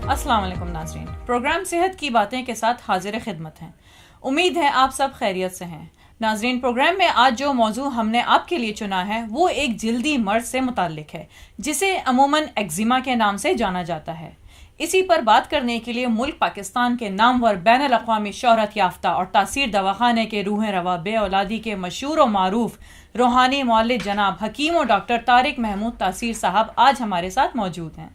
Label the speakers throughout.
Speaker 1: السلام علیکم ناظرین، پروگرام صحت کی باتیں کے ساتھ حاضر خدمت ہیں۔ امید ہے آپ سب خیریت سے ہیں۔ ناظرین، پروگرام میں آج جو موضوع ہم نے آپ کے لیے چنا ہے وہ ایک جلدی مرض سے متعلق ہے جسے عموماً ایگزیما کے نام سے جانا جاتا ہے۔ اسی پر بات کرنے کے لیے ملک پاکستان کے نامور بین الاقوامی شہرت یافتہ اور تاثیر دواخانے کے روح روا بے اولادی کے مشہور و معروف روحانی معالج جناب حکیم و ڈاکٹر طارق محمود تاثیر صاحب آج ہمارے ساتھ موجود ہیں۔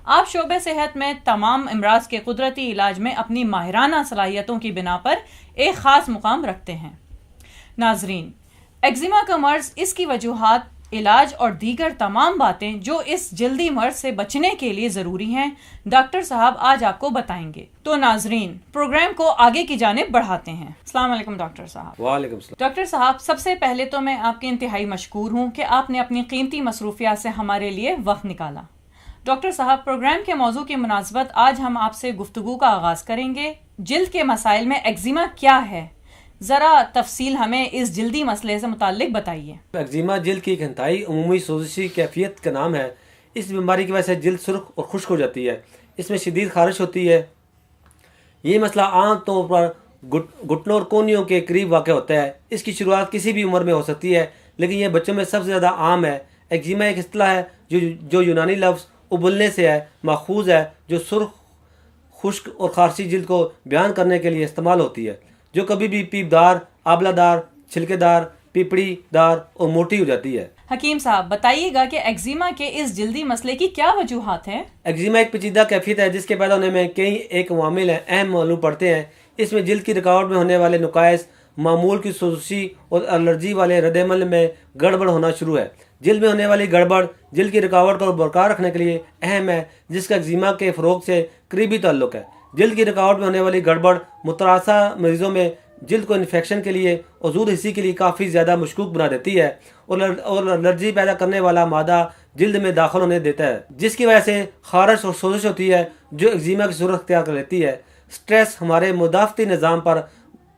Speaker 1: آپ شعبہ صحت میں تمام امراض کے قدرتی علاج میں اپنی ماہرانہ صلاحیتوں کی بنا پر ایک خاص مقام رکھتے ہیں۔ ناظرین، ایگزیما کا مرض، اس کی وجوہات، علاج اور دیگر تمام باتیں جو اس جلدی مرض سے بچنے کے لیے ضروری ہیں ڈاکٹر صاحب آج آپ کو بتائیں گے۔ تو ناظرین، پروگرام کو آگے کی جانب بڑھاتے ہیں۔ السلام علیکم ڈاکٹر صاحب۔
Speaker 2: وعلیکم السلام۔
Speaker 1: ڈاکٹر صاحب، سب سے پہلے تو میں آپ کے انتہائی مشکور ہوں کہ آپ نے اپنی قیمتی مصروفیات سے ہمارے لیے وقت نکالا۔ ڈاکٹر صاحب، پروگرام کے موضوع کی مناسبت آج ہم آپ سے گفتگو کا آغاز کریں گے۔ جلد کے مسائل میں ایگزیما کیا ہے، ذرا تفصیل ہمیں اس جلدی مسئلے سے متعلق بتائیے۔
Speaker 2: ایگزیما جلد کی ایک انتہائی عمومی سوزشی کیفیت کا نام ہے۔ اس بیماری کی وجہ سے جلد سرخ اور خشک ہو جاتی ہے، اس میں شدید خارش ہوتی ہے۔ یہ مسئلہ عام طور پر گھٹنوں اور کونیوں کے قریب واقع ہوتا ہے۔ اس کی شروعات کسی بھی عمر میں ہو سکتی ہے، لیکن یہ بچوں میں سب سے زیادہ عام ہے۔ ایگزیما ایک اصطلاح ہے جو یونانی لفظ ابلنے سے ہے ماخوذ ہے، جو سرخ، خشک اور خارشی جلد کو بیان کرنے کے لیے استعمال ہوتی ہے، جو کبھی بھی پیپ دار، آبلہ دار، چھلکے دار، پیپڑی دار اور موٹی ہو جاتی ہے۔
Speaker 1: حکیم صاحب، بتائیے گا کہ ایگزیما کے اس جلدی مسئلے کی کیا وجوہات ہیں؟
Speaker 2: ایگزیما ایک پیچیدہ کیفیت ہے جس کے پیدا ہونے میں کئی ایک عوامل اہم معلوم پڑتے ہیں۔ اس میں جلد کی رکاوٹ میں ہونے والے نقائص، معمول کی سوزشی اور الرجی والے رد عمل میں گڑبڑ ہونا شروع ہے۔ جلد میں ہونے والی گڑبڑ جلد کی رکاوٹ کو برقرار رکھنے کے لیے اہم ہے، جس کا ایگزیما کے فروغ سے قریبی تعلق ہے۔ جلد کی رکاوٹ میں ہونے والی گڑبڑ متراثہ مریضوں میں جلد کو انفیکشن کے لیے اور زود حسی کے لیے کافی زیادہ مشکوک بنا دیتی ہے، اور الرجی پیدا کرنے والا مادہ جلد میں داخل ہونے دیتا ہے، جس کی وجہ سے خارش اور سوزش ہوتی ہے جو ایگزیما کی صورت اختیار کر لیتی ہے۔ سٹریس ہمارے مدافعتی نظام پر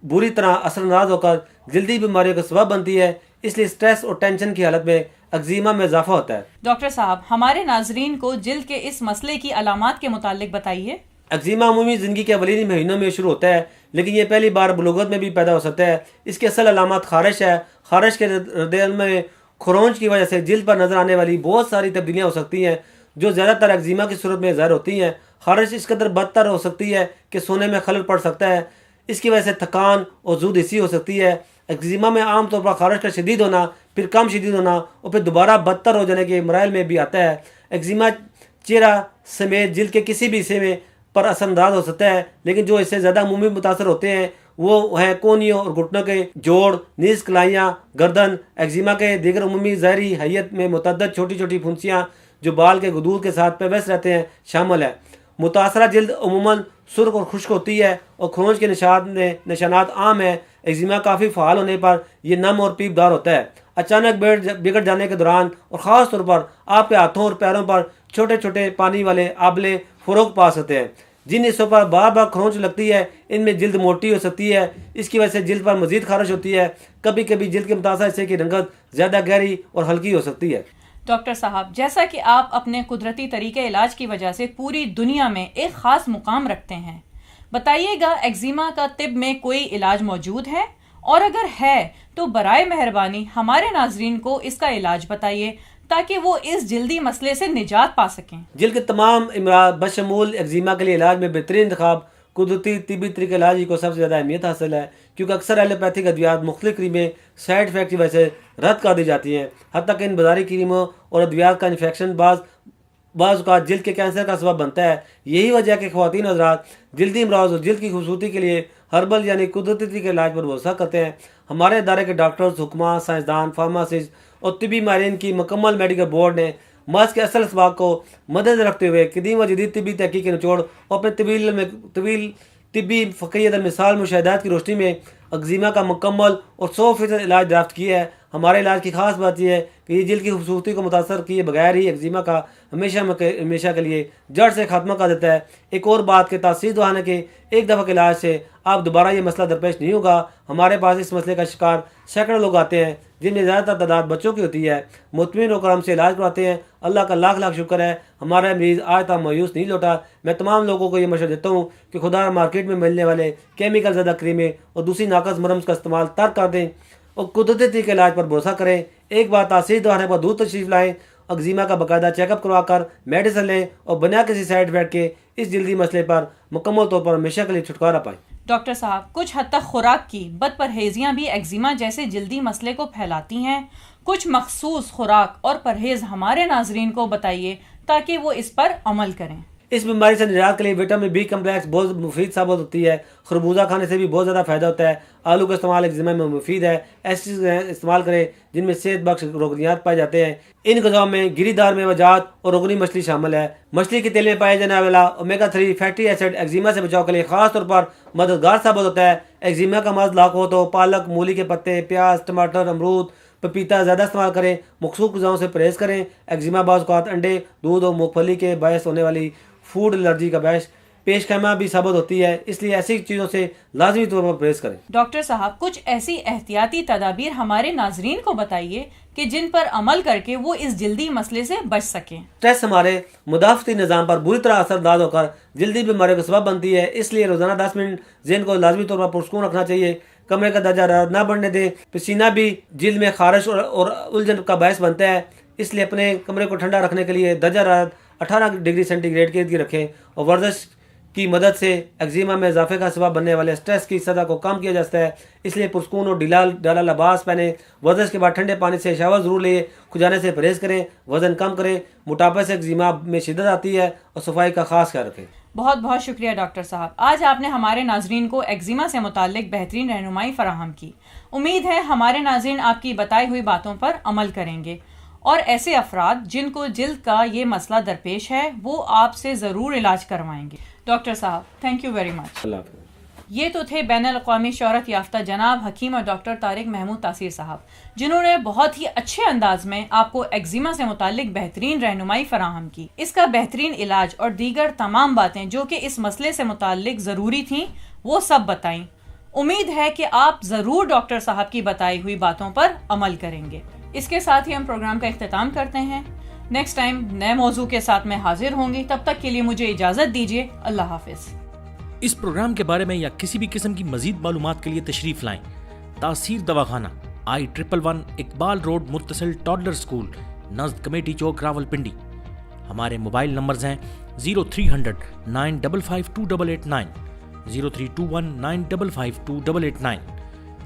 Speaker 2: بری طرح اثر انداز ہو کر جلدی بیماریوں کا سبب بنتی ہے، اس لیے سٹریس اور ٹینشن کی حالت میں ایگزیما میں اضافہ ہوتا ہے۔
Speaker 1: ڈاکٹر صاحب، ہمارے ناظرین کو جلد کے اس مسئلے کی علامات کے متعلق بتائیے۔
Speaker 2: ایگزیما عمومی زندگی کے اولین مہینوں میں شروع ہوتا ہے، لیکن یہ پہلی بار بلوغت میں بھی پیدا ہو سکتا ہے۔ اس کی اصل علامات خارش ہے۔ خارش کے رد عمل میں خرونچ کی وجہ سے جلد پر نظر آنے والی بہت ساری تبدیلیاں ہو سکتی ہیں جو زیادہ تر ایگزیما کی صورت میں ظاہر ہوتی ہیں۔ خارش اس قدر بدتر ہو سکتی ہے کہ سونے میں خلل پڑ سکتا ہے، اس کی وجہ سے تھکان اور زود حسی ہو سکتی ہے۔ ایگزیما میں عام طور پر خارش کا شدید ہونا، پھر کم شدید ہونا اور پھر دوبارہ بدتر ہو جانے کے مراحل میں بھی آتا ہے۔ ایگزیما چہرہ سمیت جلد کے کسی بھی حصے میں پر اثر انداز ہو سکتا ہے، لیکن جو اس سے زیادہ عمومی متاثر ہوتے ہیں وہ ہیں کونیوں اور گھٹنوں کے جوڑ، نیز کلائیاں، گردن۔ ایگزیما کے دیگر عمومی ظاہری حیت میں متعدد چھوٹی چھوٹی پھنسیاں جو بال کے غدود کے ساتھ پیوست رہتے ہیں شامل ہے۔ متاثرہ جلد عموماً سرخ اور خشک ہوتی ہے اور خرونچ کے نشانات عام ہیں۔ ایگزیما کافی فعال ہونے پر یہ نم اور پیپ دار ہوتا ہے۔ اچانک بگڑ جانے کے دوران اور خاص طور پر آپ کے ہاتھوں اور پیروں پر چھوٹے چھوٹے پانی والے آبلے فروغ پا سکتے ہیں۔ جن حصوں پر بار بار خرونچ لگتی ہے ان میں جلد موٹی ہو سکتی ہے، اس کی وجہ سے جلد پر مزید خارش ہوتی ہے۔ کبھی کبھی جلد کے متاثرہ حصے کی رنگت زیادہ گہری اور ہلکی ہو سکتی ہے۔
Speaker 1: ڈاکٹر صاحب، جیسا کہ آپ اپنے قدرتی طریقے علاج کی وجہ سے پوری دنیا میں ایک خاص مقام رکھتے ہیں، بتائیے گا ایگزیما کا طب میں کوئی علاج موجود ہے، اور اگر ہے تو برائے مہربانی ہمارے ناظرین کو اس کا علاج بتائیے تاکہ وہ اس جلدی مسئلے سے نجات پا سکیں۔
Speaker 2: جلد کے تمام امراض بشمول ایگزیما کے لیے علاج میں بہترین انتخاب قدرتی طبی طریقہ علاج کو سب سے زیادہ اہمیت حاصل ہے، کیونکہ اکثر ایلوپیتھک ادویات مختلف کریمیں سائیڈ افیکٹ کی وجہ سے رد کر دی جاتی ہیں، حتیٰ کہ ان بازاری کریموں اور ادویات کا انفیکشن بعض اوقات جلد کے کینسر کا سبب بنتا ہے۔ یہی وجہ ہے کہ خواتین حضرات جلدی امراض اور جلد کی خوبصورتی کے لیے ہربل یعنی قدرتی طریقے علاج پر بھروسہ کرتے ہیں۔ ہمارے ادارے کے ڈاکٹرز، حکماں، سائنسدان، فارماسسٹ اور طبی ماہرین کی مکمل میڈیکل بورڈ نے مرض کے اصل اسباب کو مد رکھتے ہوئے قدیم و جدید طبی تحقیق کے نچوڑ اور اپنے طویل طبی فقیہ مثال مشاہدات کی روشنی میں ایگزیما کا مکمل اور 100% علاج درافت کیا ہے۔ ہمارے علاج کی خاص بات یہ ہے کہ یہ جلد کی خوبصورتی کو متاثر کیے بغیر ہی ایگزیما کا ہمیشہ کے لیے جڑ سے خاتمہ کر دیتا ہے۔ ایک اور بات کہ تاثیر دہانے کے ایک دفعہ کے علاج سے آپ دوبارہ یہ مسئلہ درپیش نہیں ہوگا۔ ہمارے پاس اس مسئلے کا شکار سینکڑوں لوگ آتے ہیں جن میں زیادہ تر تعداد بچوں کی ہوتی ہے۔ مطمئن ہو کر ہم سے علاج کرواتے ہیں۔ اللہ کا لاکھ لاکھ شکر ہے، ہمارا مریض آج تک مایوس نہیں لوٹا۔ میں تمام لوگوں کو یہ مشورہ دیتا ہوں کہ خدا مارکیٹ میں ملنے والے کیمیکل زدہ کریمیں اور دوسری ناقص مرہم کا استعمال ترک کر دیں اور قدرتی طریقے کے علاج پر بھروسہ کریں۔ ایک بار تاثیر دہانے پر دور تشریف لائیں، ایگزیما کا باقاعدہ چیک اپ کروا کر میڈیسن لیں اور بنا کسی سائیڈ افیکٹ کے اس جلدی مسئلے پر مکمل طور پر ہمیشہ کے لیے چھٹکارا پائیں۔
Speaker 1: ڈاکٹر صاحب، کچھ حد تک خوراک کی بد پرہیزیاں بھی ایگزیما جیسے جلدی مسئلے کو پھیلاتی ہیں۔ کچھ مخصوص خوراک اور پرہیز ہمارے ناظرین کو بتائیے تاکہ وہ اس پر عمل کریں۔ اس
Speaker 2: بیماری سے نجات کے لیے وٹامن بی کمپلیکس بہت مفید ثابت ہوتی ہے۔ خربوزہ کھانے سے بھی بہت زیادہ فائدہ ہوتا ہے۔ آلو کا استعمال ایگزیما میں مفید ہے۔ ایسی چیزیں استعمال کریں جن میں صحت بخش روغنیات پائے جاتے ہیں۔ ان غذاؤں میں گری دار میوہ جات اور روغنی مچھلی شامل ہے۔ مچھلی کے تیل میں پائے جانے والا اومیگا 3 فیٹی ایسڈ ایگزیما سے بچاؤ کے لیے خاص طور پر مددگار ثابت ہوتا ہے۔ ایگزیما کا مرض لاحق ہو تو پالک، مولی کے پتے، پیاز، ٹماٹر، امرود، پپیتا زیادہ استعمال کریں۔ مخصوص غذاؤں سے پرہیز کریں۔ ایگزیما بعض اوقات انڈے، دودھ اور مونگ پھلی کے باعث ہونے والی فوڈ الرجی کا باعث پیش خیمہ بھی ثابت ہوتی ہے، اس لیے ایسی چیزوں سے لازمی طور پر پرہیز کریں۔
Speaker 1: ڈاکٹر صاحب، کچھ ایسی احتیاطی تدابیر ہمارے ناظرین کو بتائیے کہ جن پر عمل کر کے وہ اس جلدی مسئلے سے بچ سکیں۔
Speaker 2: اسٹریس ہمارے مدافعتی نظام پر بری طرح اثر انداز ہو کر جلدی بیماریوں کا سبب بنتی ہے، اس لیے روزانہ 10 منٹ ذہن کو لازمی طور پر پرسکون رکھنا چاہیے۔ کمرے کا درجہ حرارت نہ بڑھنے دیں۔ پسینہ بھی جلد میں خارش اور الجھن کا باعث بنتا ہے، اس لیے اپنے کمرے کو ٹھنڈا رکھنے کے لیے درجہ حرارت 18 ڈگری سینٹی گریڈ کے ارد گرد رکھیں اور ورزش کی مدد سے ایگزیما میں اضافے کا سبب بننے والے اسٹریس کی سطح کو کم کیا جاتا ہے، اس لیے پرسکون اور ڈھیلا لباس پہنیں۔ ورزش کے بعد ٹھنڈے پانی سے شاور ضرور لیں۔ کھجانے سے پرہیز کریں، وزن کم کریں۔ موٹاپے سے ایگزیما میں شدت آتی ہے اور صفائی کا خاص خیال رکھیں۔
Speaker 1: بہت بہت شکریہ ڈاکٹر صاحب، آج آپ نے ہمارے ناظرین کو ایگزیما سے متعلق بہترین رہنمائی فراہم کی۔ امید ہے ہمارے ناظرین آپ کی بتائی ہوئی باتوں پر عمل کریں گے اور ایسے افراد جن کو جلد کا یہ مسئلہ درپیش ہے وہ آپ سے ضرور علاج کروائیں گے۔ ڈاکٹر صاحب، تھینک یو ویری مچ۔
Speaker 2: اللہ حافظ۔
Speaker 1: یہ تو تھے بین الاقوامی شہرت یافتہ جناب حکیم اور ڈاکٹر طارق محمود تاثیر صاحب، جنہوں نے بہت ہی اچھے انداز میں آپ کو ایگزیما سے متعلق بہترین رہنمائی فراہم کی۔ اس کا بہترین علاج اور دیگر تمام باتیں جو کہ اس مسئلے سے متعلق ضروری تھیں وہ سب بتائیں۔ امید ہے کہ آپ ضرور ڈاکٹر صاحب کی بتائی ہوئی باتوں پر عمل کریں گے۔ اس کے ساتھ ہی ہم پروگرام کا اختتام کرتے ہیں۔ نیکسٹ ٹائم نئے موضوع کے ساتھ میں حاضر ہوں گی، تب تک کے لیے مجھے اجازت دیجیے۔ اللہ حافظ۔
Speaker 3: اس پروگرام کے بارے میں یا کسی بھی قسم کی مزید معلومات کے لیے تشریف لائیں۔ تاثیر دواخانہ، I-111 اقبال روڈ متصل ٹاڈلر اسکول نزد کمیٹی چوک راولپنڈی۔ ہمارے موبائل نمبرز ہیں 0300 955 2889، 0321 955 2889،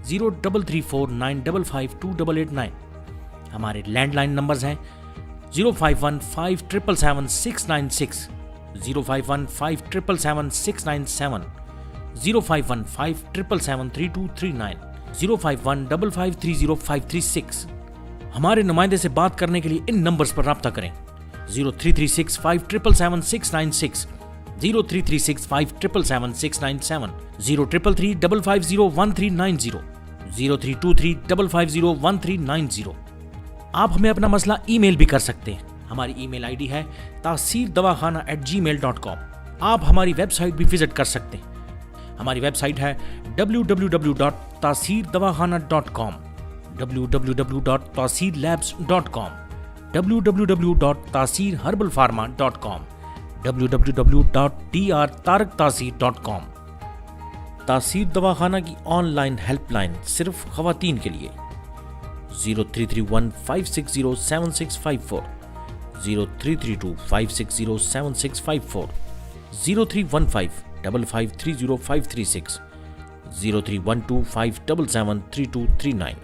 Speaker 3: 0334 955 2889۔ ہمارے لینڈ لائن نمبرز ہیں 051 5777 696، 051 5777 697، 051 5777 3239، 051 5530 536۔ ہمارے نمائندے سے بات کرنے کے لیے ان نمبرز پر رابطہ کریں 0336 5777 696، 0336 5777 697، 0333 550 1390، 0323 550 1390۔ آپ ہمیں اپنا مسئلہ ای میل بھی کر سکتے ہیں۔ ہماری ای میل آئی ڈی ہے taseerdawakhanah@gmail.com۔ آپ ہماری ویب سائٹ بھی وزٹ کر سکتے ہیں۔ ہماری ویب سائٹ ہے www.taseerdawakhanah.com، www.taseerlabs.com، www.taseerherbalpharma.com، www.drtaraktaseer.com۔ تاثیر دواخانہ کی آن لائن ہیلپ لائن صرف خواتین کے لیے 0331 560 7654، 0332 560 7654، 0315 5530 536، 0312 577 3239۔